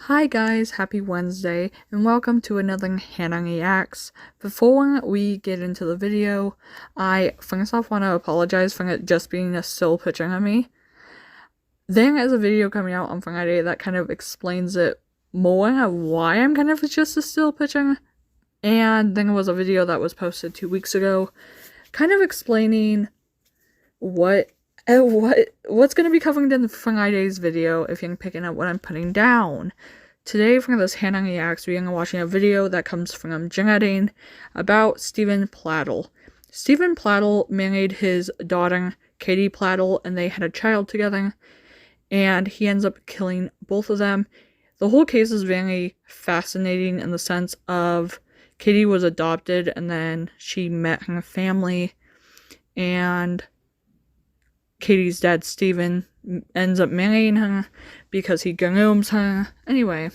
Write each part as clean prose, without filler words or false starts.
Hi guys, happy Wednesday, and welcome to another Hannah Reacts. Before we get into the video, I first off want to apologize for it just being a still picture of me. There is a video coming out on Friday that kind of explains it more of why I'm kind of just a still picture, and then there was a video that was posted 2 weeks ago kind of explaining what's going to be covered in Friday's video if you're picking up what I'm putting down. Today, for this Hannah Reacts, we are watching a video that comes from Genetic about Steven Pladl. Steven Pladl married his daughter, Katie Pladl, and they had a child together, and he ends up killing both of them. The whole case is very fascinating in the sense of Katie was adopted, and then she met her family, and Katie's dad, Steven, ends up marrying her because he grooms her. Anyway,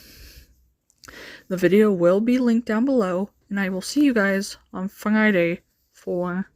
the video will be linked down below, and I will see you guys on Friday for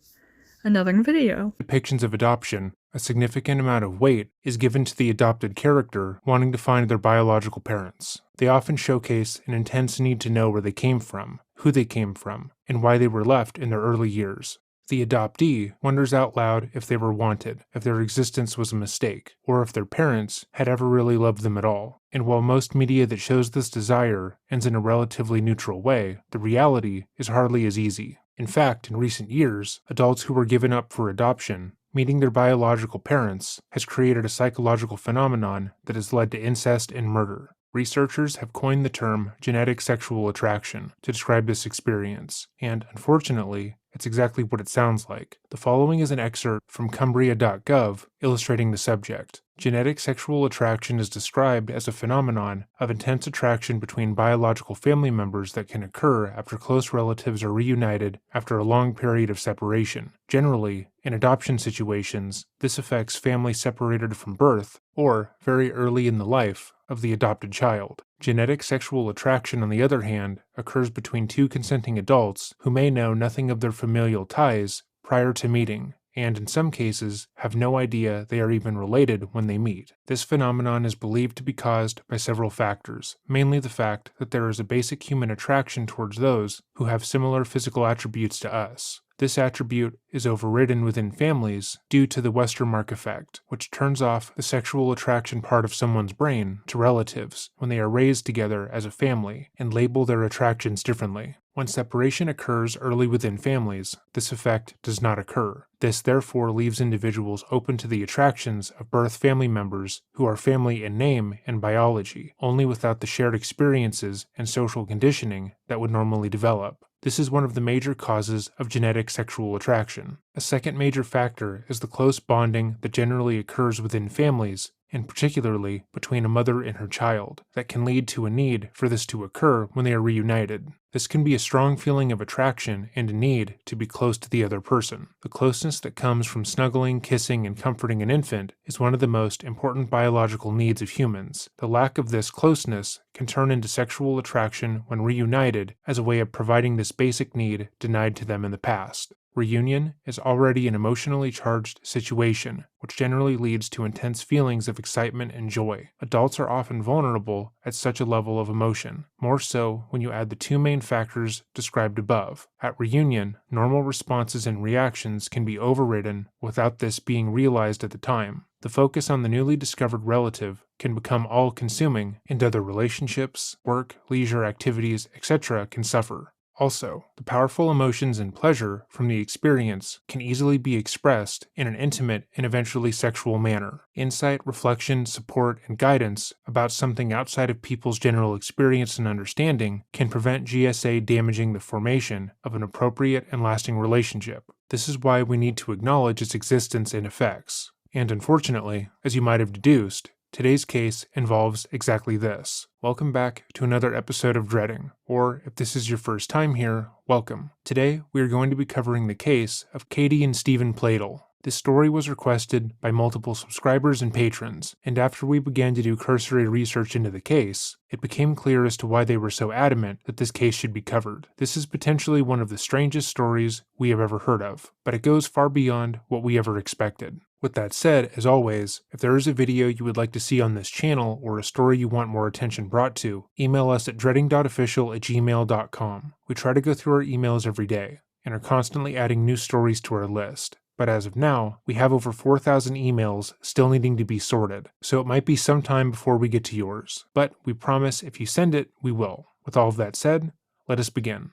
another video. Depictions of adoption, a significant amount of weight is given to the adopted character wanting to find their biological parents. They often showcase an intense need to know where they came from, who they came from, and why they were left in their early years. The adoptee wonders out loud if they were wanted, if their existence was a mistake, or if their parents had ever really loved them at all. And while most media that shows this desire ends in a relatively neutral way, the reality is hardly as easy. In fact, in recent years, adults who were given up for adoption, meeting their biological parents, has created a psychological phenomenon that has led to incest and murder. Researchers have coined the term genetic sexual attraction to describe this experience, and unfortunately, it's exactly what it sounds like. The following is an excerpt from Cumbria.gov illustrating the subject. Genetic sexual attraction is described as a phenomenon of intense attraction between biological family members that can occur after close relatives are reunited after a long period of separation. Generally, in adoption situations, this affects families separated from birth or very early in the life of the adopted child. Genetic sexual attraction, on the other hand, occurs between two consenting adults who may know nothing of their familial ties prior to meeting, and in some cases have no idea they are even related when they meet. This phenomenon is believed to be caused by several factors, mainly the fact that there is a basic human attraction towards those who have similar physical attributes to us. This attribute is overridden within families due to the Westermark effect, which turns off the sexual attraction part of someone's brain to relatives when they are raised together as a family and label their attractions differently. When separation occurs early within families, this effect does not occur. This therefore leaves individuals open to the attractions of birth family members who are family in name and biology, only without the shared experiences and social conditioning that would normally develop. This is one of the major causes of genetic sexual attraction. A second major factor is the close bonding that generally occurs within families, and particularly between a mother and her child, that can lead to a need for this to occur when they are reunited. This can be a strong feeling of attraction and a need to be close to the other person. The closeness that comes from snuggling, kissing, and comforting an infant is one of the most important biological needs of humans. The lack of this closeness can turn into sexual attraction when reunited as a way of providing this basic need denied to them in the past. Reunion is already an emotionally charged situation, which generally leads to intense feelings of excitement and joy. Adults are often vulnerable at such a level of emotion, more so when you add the two main factors described above. At reunion, normal responses and reactions can be overridden without this being realized at the time. The focus on the newly discovered relative can become all-consuming, and other relationships, work, leisure activities, etc. can suffer. Also, the powerful emotions and pleasure from the experience can easily be expressed in an intimate and eventually sexual manner. Insight, reflection, support, and guidance about something outside of people's general experience and understanding can prevent GSA damaging the formation of an appropriate and lasting relationship. This is why we need to acknowledge its existence and effects. And unfortunately, as you might have deduced, today's case involves exactly this. Welcome back to another episode of Dreading, or if this is your first time here, welcome. Today, we are going to be covering the case of Katie and Steven Pladl. This story was requested by multiple subscribers and patrons, and after we began to do cursory research into the case, it became clear as to why they were so adamant that this case should be covered. This is potentially one of the strangest stories we have ever heard of, but it goes far beyond what we ever expected. With that said, as always, if there is a video you would like to see on this channel or a story you want more attention brought to, email us at dreading.official@gmail.com. We try to go through our emails every day and are constantly adding new stories to our list. But as of now, we have over 4,000 emails still needing to be sorted, so it might be some time before we get to yours. But we promise if you send it, we will. With all of that said, let us begin.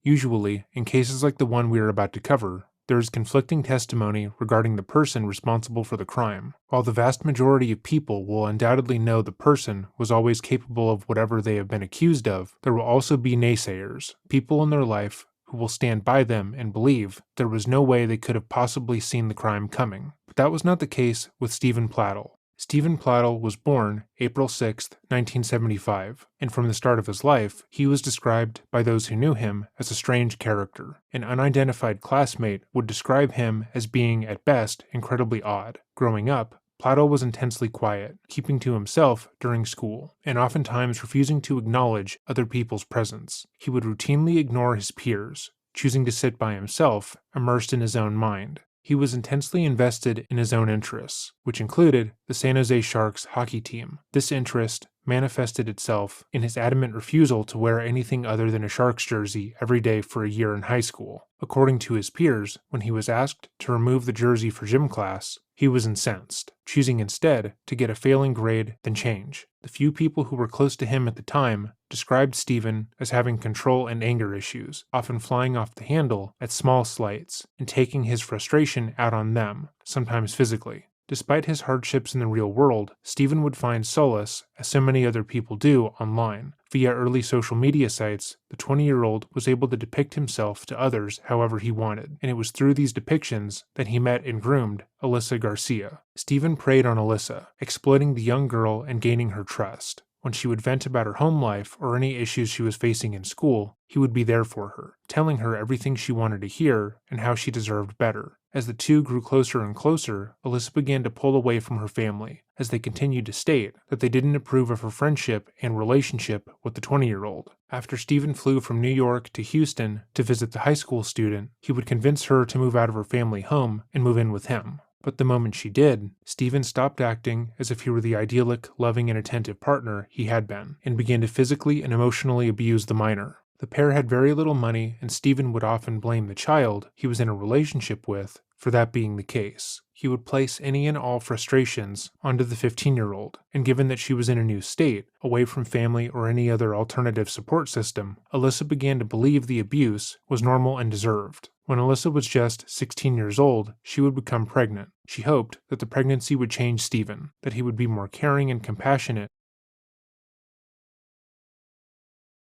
Usually, in cases like the one we are about to cover, there is conflicting testimony regarding the person responsible for the crime. While the vast majority of people will undoubtedly know the person was always capable of whatever they have been accused of, there will also be naysayers, people in their life who will stand by them and believe there was no way they could have possibly seen the crime coming. But that was not the case with Steven Pladl. Steven Pladl was born April 6, 1975, and from the start of his life, he was described by those who knew him as a strange character. An unidentified classmate would describe him as being, at best, incredibly odd. Growing up, Pladl was intensely quiet, keeping to himself during school, and oftentimes refusing to acknowledge other people's presence. He would routinely ignore his peers, choosing to sit by himself, immersed in his own mind. He was intensely invested in his own interests, which included the San Jose Sharks hockey team. This interest manifested itself in his adamant refusal to wear anything other than a Sharks jersey every day for a year in high school. According to his peers, when he was asked to remove the jersey for gym class, he was incensed, choosing instead to get a failing grade than change. The few people who were close to him at the time described Steven as having control and anger issues, often flying off the handle at small slights and taking his frustration out on them, sometimes physically. Despite his hardships in the real world, Steven would find solace, as so many other people do, online. Via early social media sites, the 20-year-old was able to depict himself to others however he wanted, and it was through these depictions that he met and groomed Alyssa Garcia. Steven preyed on Alyssa, exploiting the young girl and gaining her trust. When she would vent about her home life or any issues she was facing in school, he would be there for her, telling her everything she wanted to hear and how she deserved better. As the two grew closer and closer, Alyssa began to pull away from her family, as they continued to state that they didn't approve of her friendship and relationship with the 20-year-old. After Steven flew from New York to Houston to visit the high school student, he would convince her to move out of her family home and move in with him. But the moment she did, Steven stopped acting as if he were the idyllic, loving, and attentive partner he had been, and began to physically and emotionally abuse the minor. The pair had very little money, and Steven would often blame the child he was in a relationship with for that being the case. He would place any and all frustrations onto the 15-year-old, and given that she was in a new state, away from family or any other alternative support system, Alyssa began to believe the abuse was normal and deserved. When Alyssa was just 16 years old, she would become pregnant. She hoped that the pregnancy would change Steven, that he would be more caring and compassionate.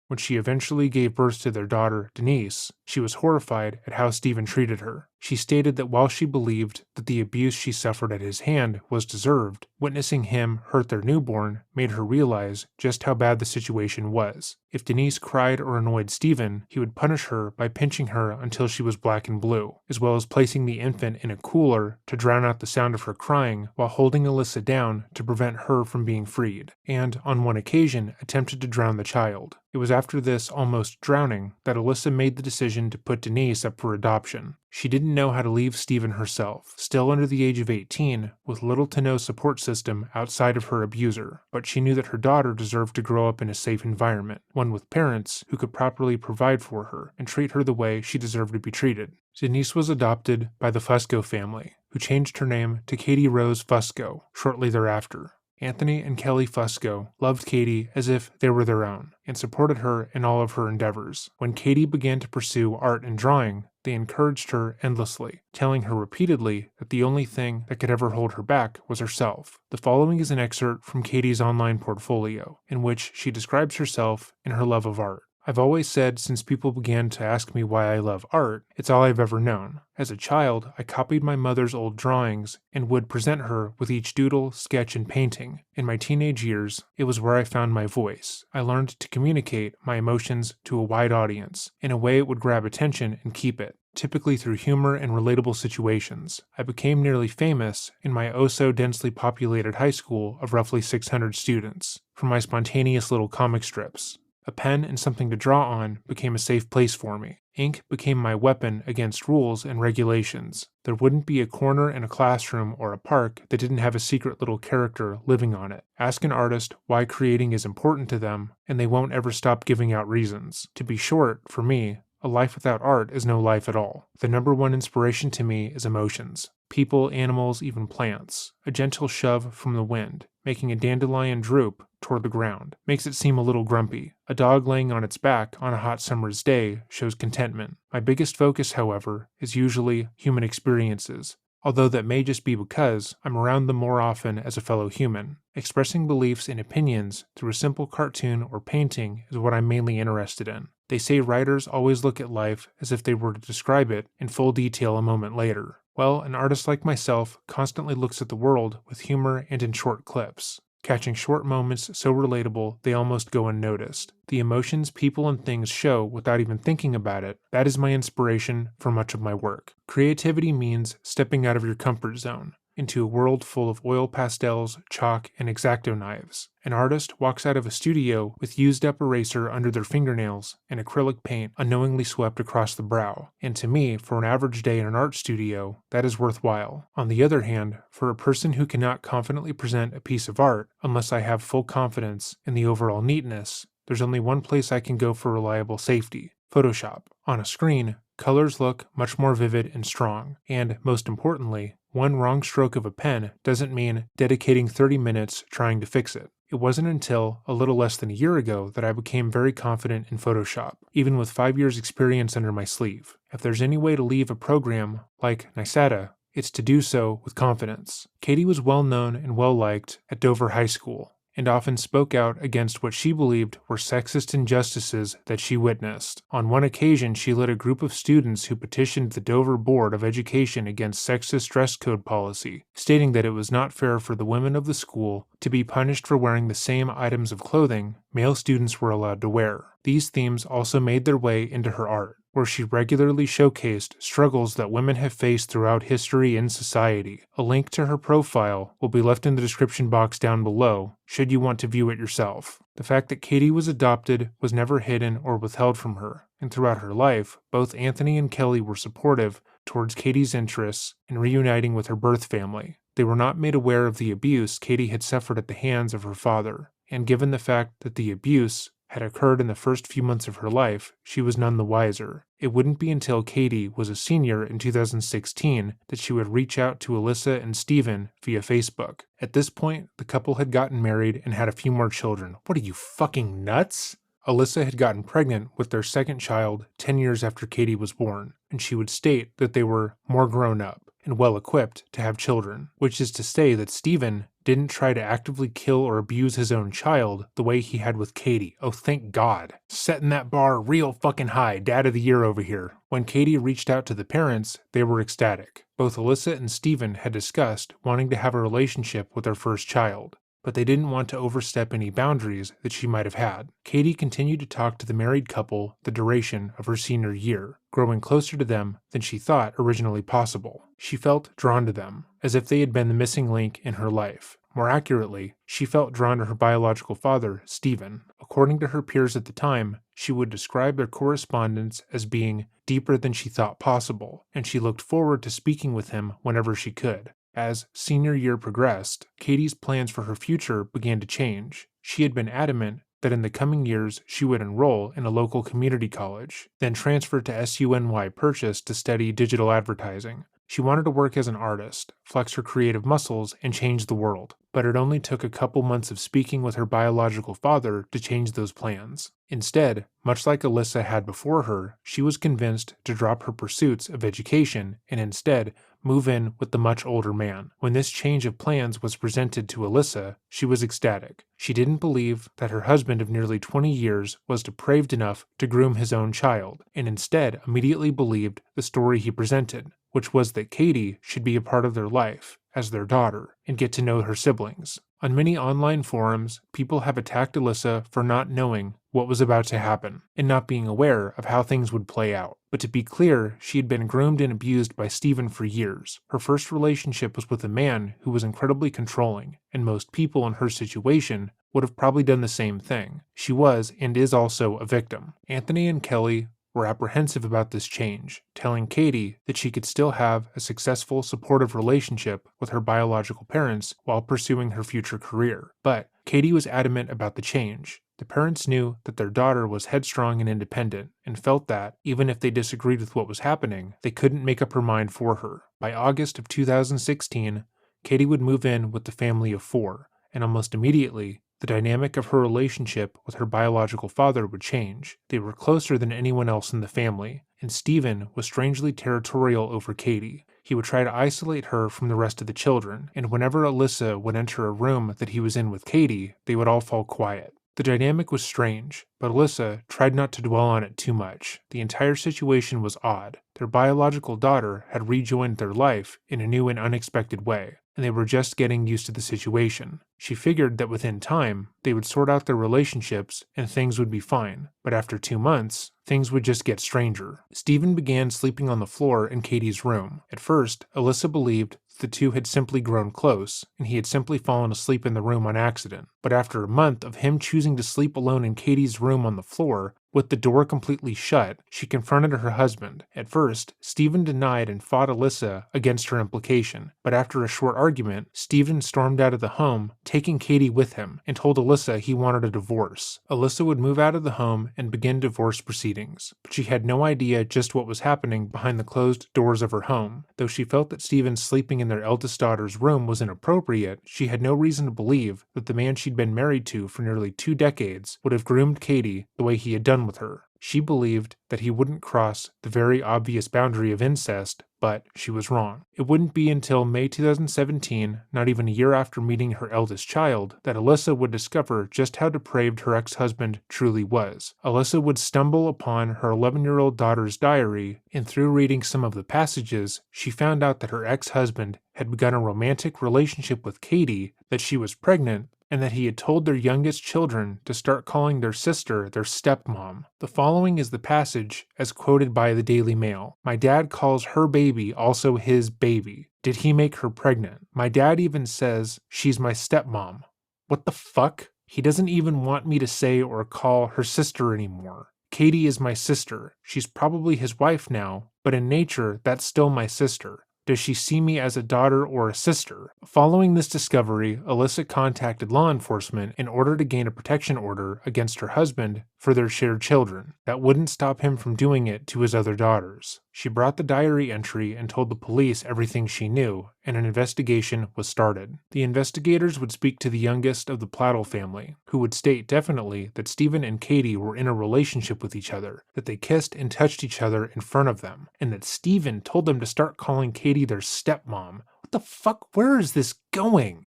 When she eventually gave birth to their daughter, Denise, she was horrified at how Steven treated her. She stated that while she believed that the abuse she suffered at his hand was deserved, witnessing him hurt their newborn made her realize just how bad the situation was. If Denise cried or annoyed Steven, he would punish her by pinching her until she was black and blue, as well as placing the infant in a cooler to drown out the sound of her crying while holding Alyssa down to prevent her from being freed, and on one occasion attempted to drown the child. It was after this almost drowning that Alyssa made the decision to put Denise up for adoption. She didn't know how to leave Steven herself, still under the age of 18, with little to no support system outside of her abuser, but she knew that her daughter deserved to grow up in a safe environment, one with parents who could properly provide for her and treat her the way she deserved to be treated. Denise was adopted by the Fusco family, who changed her name to Katie Rose Fusco shortly thereafter. Anthony and Kelly Fusco loved Katie as if they were their own, and supported her in all of her endeavors. When Katie began to pursue art and drawing, they encouraged her endlessly, telling her repeatedly that the only thing that could ever hold her back was herself. The following is an excerpt from Katie's online portfolio, in which she describes herself and her love of art. I've always said since people began to ask me why I love art, it's all I've ever known. As a child, I copied my mother's old drawings and would present her with each doodle, sketch, and painting. In my teenage years, it was where I found my voice. I learned to communicate my emotions to a wide audience, in a way it would grab attention and keep it, typically through humor and relatable situations. I became nearly famous in my oh-so-densely populated high school of roughly 600 students, for my spontaneous little comic strips. A pen and something to draw on became a safe place for me. Ink became my weapon against rules and regulations. There wouldn't be a corner in a classroom or a park that didn't have a secret little character living on it. Ask an artist why creating is important to them, and they won't ever stop giving out reasons. To be short, for me, a life without art is no life at all. The number one inspiration to me is emotions. People, animals, even plants. A gentle shove from the wind, making a dandelion droop toward the ground, makes it seem a little grumpy. A dog laying on its back on a hot summer's day shows contentment. My biggest focus, however, is usually human experiences, although that may just be because I'm around them more often as a fellow human. Expressing beliefs and opinions through a simple cartoon or painting is what I'm mainly interested in. They say writers always look at life as if they were to describe it in full detail a moment later. Well, an artist like myself constantly looks at the world with humor and in short clips, catching short moments so relatable they almost go unnoticed. The emotions people and things show without even thinking about it, that is my inspiration for much of my work. Creativity means stepping out of your comfort zone into a world full of oil pastels, chalk, and X-Acto knives. An artist walks out of a studio with used-up eraser under their fingernails and acrylic paint unknowingly swept across the brow. And to me, for an average day in an art studio, that is worthwhile. On the other hand, for a person who cannot confidently present a piece of art unless I have full confidence in the overall neatness, there's only one place I can go for reliable safety: Photoshop. On a screen, colors look much more vivid and strong, and most importantly, one wrong stroke of a pen doesn't mean dedicating 30 minutes trying to fix it. It wasn't until a little less than a year ago that I became very confident in Photoshop, even with 5 years experience under my sleeve. If there's any way to leave a program like Nisada, it's to do so with confidence. Katie was well known and well liked at Dover High School, and often spoke out against what she believed were sexist injustices that she witnessed. On one occasion, she led a group of students who petitioned the Dover Board of Education against sexist dress code policy, stating that it was not fair for the women of the school to be punished for wearing the same items of clothing male students were allowed to wear. These themes also made their way into her art, where she regularly showcased struggles that women have faced throughout history and society. A link to her profile will be left in the description box down below, should you want to view it yourself. The fact that Katie was adopted was never hidden or withheld from her, and throughout her life, both Anthony and Kelly were supportive towards Katie's interests in reuniting with her birth family. They were not made aware of the abuse Katie had suffered at the hands of her father, and given the fact that the abuse had occurred in the first few months of her life, she was none the wiser. It wouldn't be until Katie was a senior in 2016 that she would reach out to Alyssa and Steven via Facebook. At this point, the couple had gotten married and had a few more children. What are you, fucking nuts? Alyssa had gotten pregnant with their second child 10 years after Katie was born, and she would state that they were more grown up and well equipped to have children, which is to say that Steven didn't try to actively kill or abuse his own child the way he had with Katie. Oh, thank God. Setting that bar real fucking high, dad of the year over here. When Katie reached out to the parents, they were ecstatic. Both Alyssa and Steven had discussed wanting to have a relationship with their first child, but they didn't want to overstep any boundaries that she might have had. Katie continued to talk to the married couple the duration of her senior year, growing closer to them than she thought originally possible. She felt drawn to them, as if they had been the missing link in her life. More accurately, she felt drawn to her biological father, Steven. According to her peers at the time, she would describe their correspondence as being deeper than she thought possible, and she looked forward to speaking with him whenever she could. As senior year progressed, Katie's plans for her future began to change. She had been adamant that in the coming years she would enroll in a local community college, then transfer to SUNY Purchase to study digital advertising. She wanted to work as an artist, flex her creative muscles, and change the world, but it only took a couple months of speaking with her biological father to change those plans. Instead, much like Alyssa had before her, she was convinced to drop her pursuits of education and instead move in with the much older man. When this change of plans was presented to Alyssa, she was ecstatic. She didn't believe that her husband of nearly 20 years was depraved enough to groom his own child, and instead immediately believed the story he presented, which was that Katie should be a part of their life as their daughter and get to know her siblings. On many online forums, people have attacked Alyssa for not knowing what was about to happen and not being aware of how things would play out. But to be clear, she had been groomed and abused by Steven for years. Her first relationship was with a man who was incredibly controlling, and most people in her situation would have probably done the same thing. She was and is also a victim. Anthony and Kelly were apprehensive about this change, telling Katie that she could still have a successful, supportive relationship with her biological parents while pursuing her future career. But Katie was adamant about the change. The parents knew that their daughter was headstrong and independent, and felt that, even if they disagreed with what was happening, they couldn't make up her mind for her. By August of 2016, Katie would move in with the family of 4, and almost immediately, the dynamic of her relationship with her biological father would change. They were closer than anyone else in the family, and Steven was strangely territorial over Katie. He would try to isolate her from the rest of the children, and whenever Alyssa would enter a room that he was in with Katie, they would all fall quiet. The dynamic was strange, but Alyssa tried not to dwell on it too much. The entire situation was odd. Their biological daughter had rejoined their life in a new and unexpected way, and they were just getting used to the situation. She figured that within time, they would sort out their relationships and things would be fine, but after 2 months, things would just get stranger. Steven began sleeping on the floor in Katie's room. At first, Alyssa believed the two had simply grown close, and he had simply fallen asleep in the room on accident. But after a month of him choosing to sleep alone in Katie's room on the floor, with the door completely shut, she confronted her husband. At first, Steven denied and fought Alyssa against her implication, but after a short argument, Steven stormed out of the home, taking Katie with him, and told Alyssa he wanted a divorce. Alyssa would move out of the home and begin divorce proceedings, but she had no idea just what was happening behind the closed doors of her home. Though she felt that Steven sleeping in their eldest daughter's room was inappropriate, she had no reason to believe that the man she'd been married to for nearly 2 decades would have groomed Katie the way he had done with her. She believed that he wouldn't cross the very obvious boundary of incest, but she was wrong. It wouldn't be until May 2017, not even a year after meeting her eldest child, that Alyssa would discover just how depraved her ex-husband truly was. Alyssa would stumble upon her 11-year-old daughter's diary, and through reading some of the passages, she found out that her ex-husband had begun a romantic relationship with Katie, that she was pregnant, and that he had told their youngest children to start calling their sister their stepmom. The following is the passage as quoted by the Daily Mail. "My dad calls her baby also his baby. Did he make her pregnant? My dad even says she's my stepmom. What the fuck? He doesn't even want me to say or call her sister anymore. Katie is my sister. She's probably his wife now, but in nature, that's still my sister. Does she see me as a daughter or a sister?" Following this discovery, Alyssa contacted law enforcement in order to gain a protection order against her husband for their shared children. That wouldn't stop him from doing it to his other daughters. She brought the diary entry and told the police everything she knew, and an investigation was started. The investigators would speak to the youngest of the Pladl family, who would state definitely that Steven and Katie were in a relationship with each other, that they kissed and touched each other in front of them, and that Steven told them to start calling Katie their stepmom. What the fuck? Where is this going?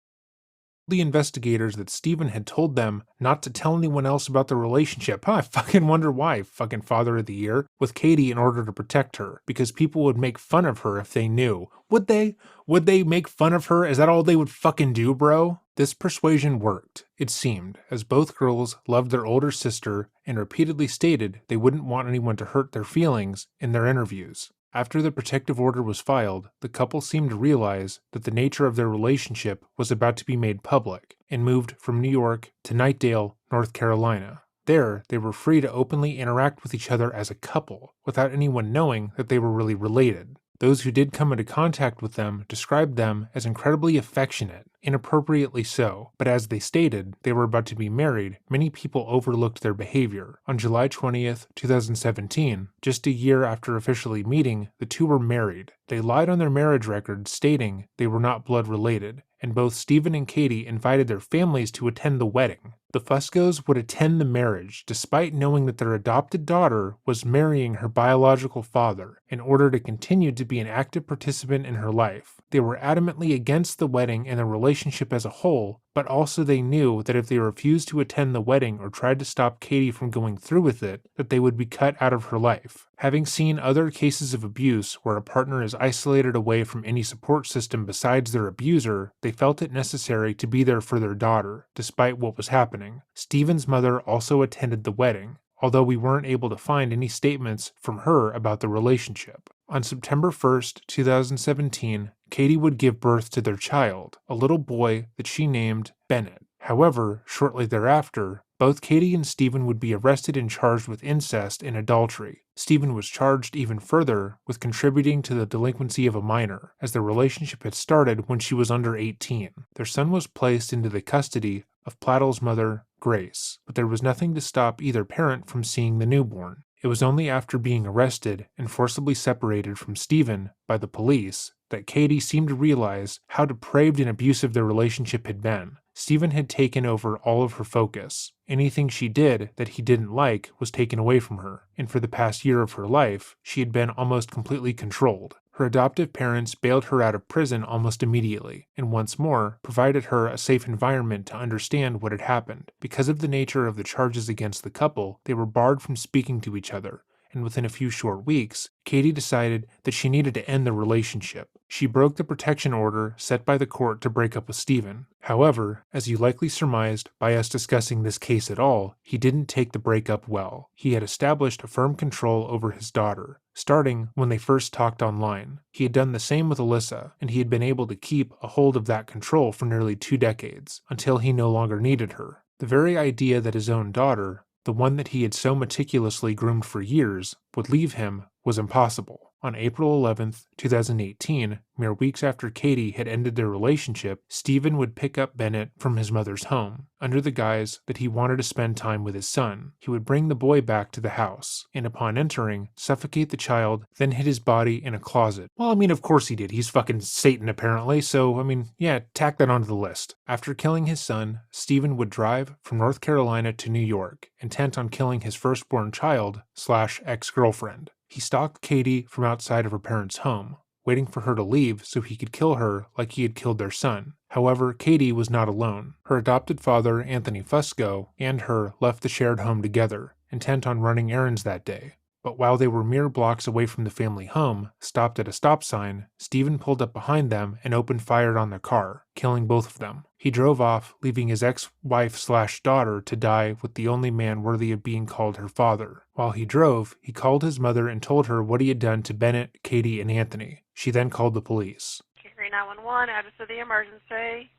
The investigators that Steven had told them not to tell anyone else about the relationship. I fucking wonder why, fucking father of the year, with Katie in order to protect her, because people would make fun of her if they knew. Would they? Would they make fun of her? Is that all they would fucking do, bro? This persuasion worked, it seemed, as both girls loved their older sister and repeatedly stated they wouldn't want anyone to hurt their feelings in their interviews. After the protective order was filed, the couple seemed to realize that the nature of their relationship was about to be made public, and moved from New York to Knightdale, North Carolina. There, they were free to openly interact with each other as a couple, without anyone knowing that they were really related. Those who did come into contact with them described them as incredibly affectionate, inappropriately so, but as they stated they were about to be married, many people overlooked their behavior. On July 20th, 2017, just a year after officially meeting, the two were married. They lied on their marriage record stating they were not blood related, and both Steven and Katie invited their families to attend the wedding. The Fuscos would attend the marriage despite knowing that their adopted daughter was marrying her biological father in order to continue to be an active participant in her life. They were adamantly against the wedding and the relationship as a whole, but also they knew that if they refused to attend the wedding or tried to stop Katie from going through with it, that they would be cut out of her life. Having seen other cases of abuse where a partner is isolated away from any support system besides their abuser, they felt it necessary to be there for their daughter, despite what was happening. Steven's mother also attended the wedding, although we weren't able to find any statements from her about the relationship. On September 1st, 2017, Katie would give birth to their child, a little boy that she named Bennett. However, shortly thereafter, both Katie and Steven would be arrested and charged with incest and adultery. Steven was charged even further with contributing to the delinquency of a minor, as their relationship had started when she was under 18. Their son was placed into the custody of Pladl's mother, Grace, but there was nothing to stop either parent from seeing the newborn. It was only after being arrested and forcibly separated from Steven by the police that Katie seemed to realize how depraved and abusive their relationship had been. Steven had taken over all of her focus. Anything she did that he didn't like was taken away from her, and for the past year of her life, she had been almost completely controlled. Her adoptive parents bailed her out of prison almost immediately, and once more provided her a safe environment to understand what had happened. Because of the nature of the charges against the couple, they were barred from speaking to each other, and within a few short weeks, Katie decided that she needed to end the relationship. She broke the protection order set by the court to break up with Steven. However, as you likely surmised by us discussing this case at all, he didn't take the breakup well. He had established a firm control over his daughter, starting when they first talked online. He had done the same with Alyssa, and he had been able to keep a hold of that control for nearly 2 decades, until he no longer needed her. The very idea that his own daughter, the one that he had so meticulously groomed for years, would leave him was impossible. On April 11th, 2018, mere weeks after Katie had ended their relationship, Steven would pick up Bennett from his mother's home, under the guise that he wanted to spend time with his son. He would bring the boy back to the house, and upon entering, suffocate the child, then hid his body in a closet. Well, I mean, of course he did. He's fucking Satan, apparently, so, I mean, yeah, tack that onto the list. After killing his son, Steven would drive from North Carolina to New York, intent on killing his firstborn child / ex-girlfriend. He stalked Katie from outside of her parents' home, waiting for her to leave so he could kill her like he had killed their son. However, Katie was not alone. Her adopted father, Anthony Fusco, and her left the shared home together, intent on running errands that day. But while they were mere blocks away from the family home, stopped at a stop sign, Steven pulled up behind them and opened fire on their car, killing both of them. He drove off, leaving his ex-wife / daughter to die with the only man worthy of being called her father. While he drove, he called his mother and told her what he had done to Bennett, Katie, and Anthony. She then called the police. 911, address of the emergency.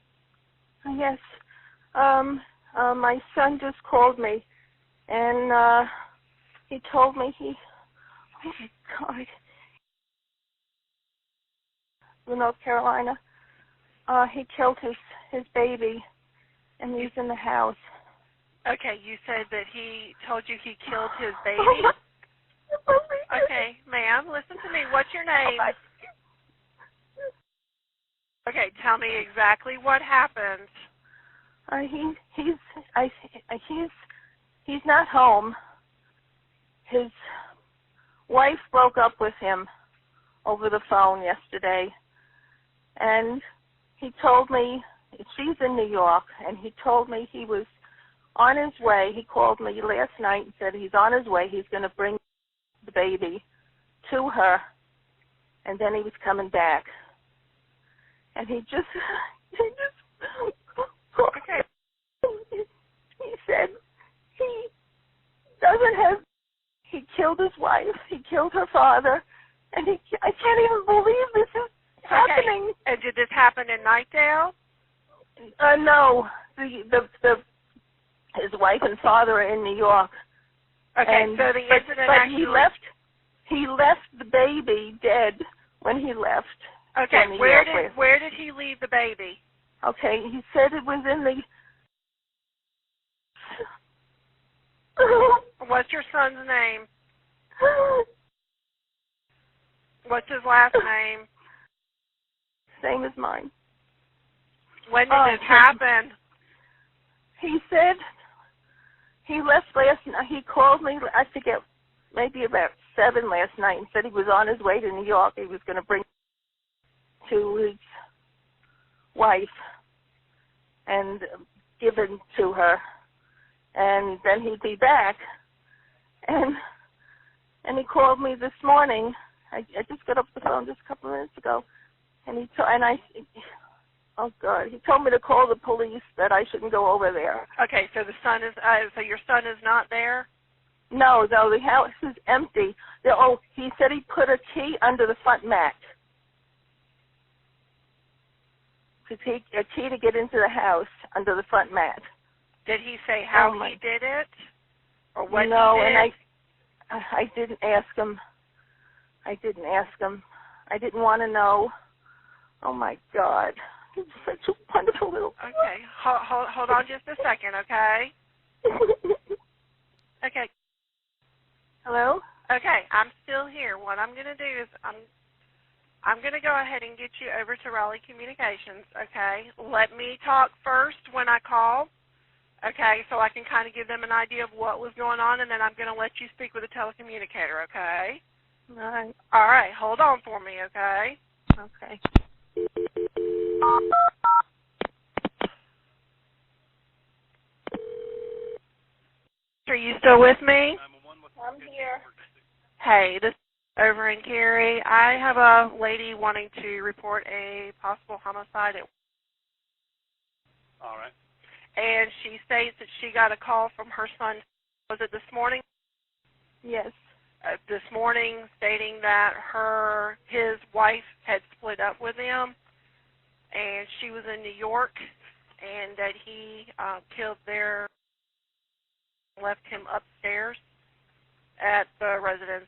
Yes. My son just called me, and he told me oh my God, in North Carolina, he killed his baby, and he's in the house. Okay, you said that he told you he killed his baby? Okay, ma'am, listen to me. What's your name? Okay, tell me exactly what happened. He's not home. His wife broke up with him over the phone yesterday, and he told me, she's in New York, and he told me he was on his way. He called me last night and said he's on his way. He's going to bring the baby to her, and then he was coming back. And he said he killed his wife, he killed her father, and I can't even believe this is happening. And did this happen in Nightdale? No, his wife and father are in New York. Okay, so the incident actually... he left the baby dead when he left. Okay, where did he leave the baby? Okay, he said it was in the... What's your son's name? What's his last name? Same as mine. When did this happen? He said he left last night. He called me, I forget, maybe about 7 last night, and said he was on his way to New York. He was going to bring to his wife and give it to her, and then he'd be back. And he called me this morning. I just got off the phone just a couple of minutes ago, and oh God, he told me to call the police, that I shouldn't go over there. Okay, so so your son is not there? No, the house is empty. He said he put a key under the front mat. A key to get into the house, under the front mat. Did he say how Oh, he did it? Or what No, he did? and I didn't ask him. I didn't want to know. Oh, my God. He's such a wonderful little... Okay. Hold on just a second, okay? Okay. Hello? Okay, I'm still here. What I'm going to do is I'm going to go ahead and get you over to Raleigh Communications, okay? Let me talk first when I call, okay, so I can kind of give them an idea of what was going on, and then I'm going to let you speak with a telecommunicator, okay? All right. All right, hold on for me, okay? Okay. Are you still with me? I'm here. Hey, this is over in Cary. I have a lady wanting to report a possible homicide. All right. And she states that she got a call from her son, was it this morning? Yes. This morning, stating that his wife had split up with him, and she was in New York, and that he killed left him upstairs at the residence.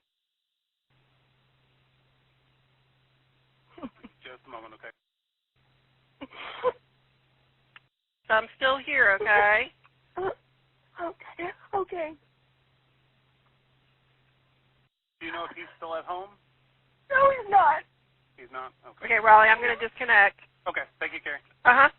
Just a moment, okay? So I'm still here, okay? Okay. Do you know if he's still at home? No, he's not. He's not? Okay. Okay, Raleigh, I'm going to disconnect. Okay, thank you, Carrie. Uh-huh.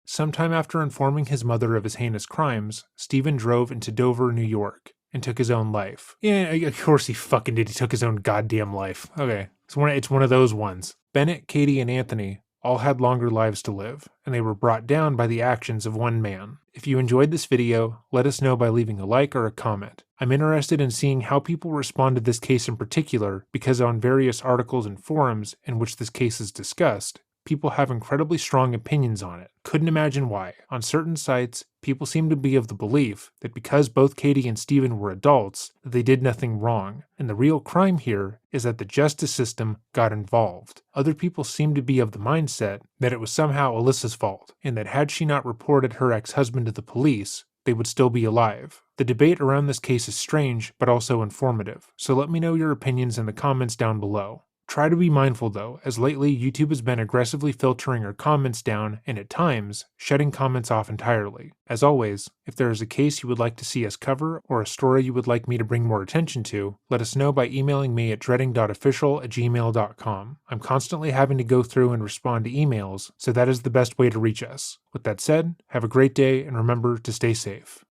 Sometime after informing his mother of his heinous crimes, Steven drove into Dover, New York, and took his own life. Yeah, of course he fucking did. He took his own goddamn life. Okay, it's one of those ones. Bennett, Katie, and Anthony all had longer lives to live, and they were brought down by the actions of one man. If you enjoyed this video, let us know by leaving a like or a comment. I'm interested in seeing how people respond to this case in particular, because on various articles and forums in which this case is discussed, people have incredibly strong opinions on it. Couldn't imagine why. On certain sites, people seem to be of the belief that because both Katie and Steven were adults, that they did nothing wrong, and the real crime here is that the justice system got involved. Other people seem to be of the mindset that it was somehow Alyssa's fault, and that had she not reported her ex-husband to the police, they would still be alive. The debate around this case is strange, but also informative, so let me know your opinions in the comments down below. Try to be mindful though, as lately YouTube has been aggressively filtering our comments down and at times, shutting comments off entirely. As always, if there is a case you would like to see us cover or a story you would like me to bring more attention to, let us know by emailing me at dreading.official@gmail.com. I'm constantly having to go through and respond to emails, so that is the best way to reach us. With that said, have a great day and remember to stay safe.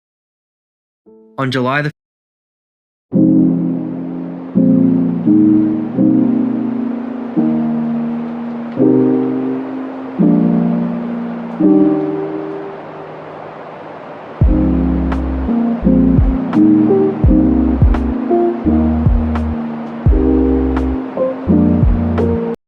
On July the Thank you.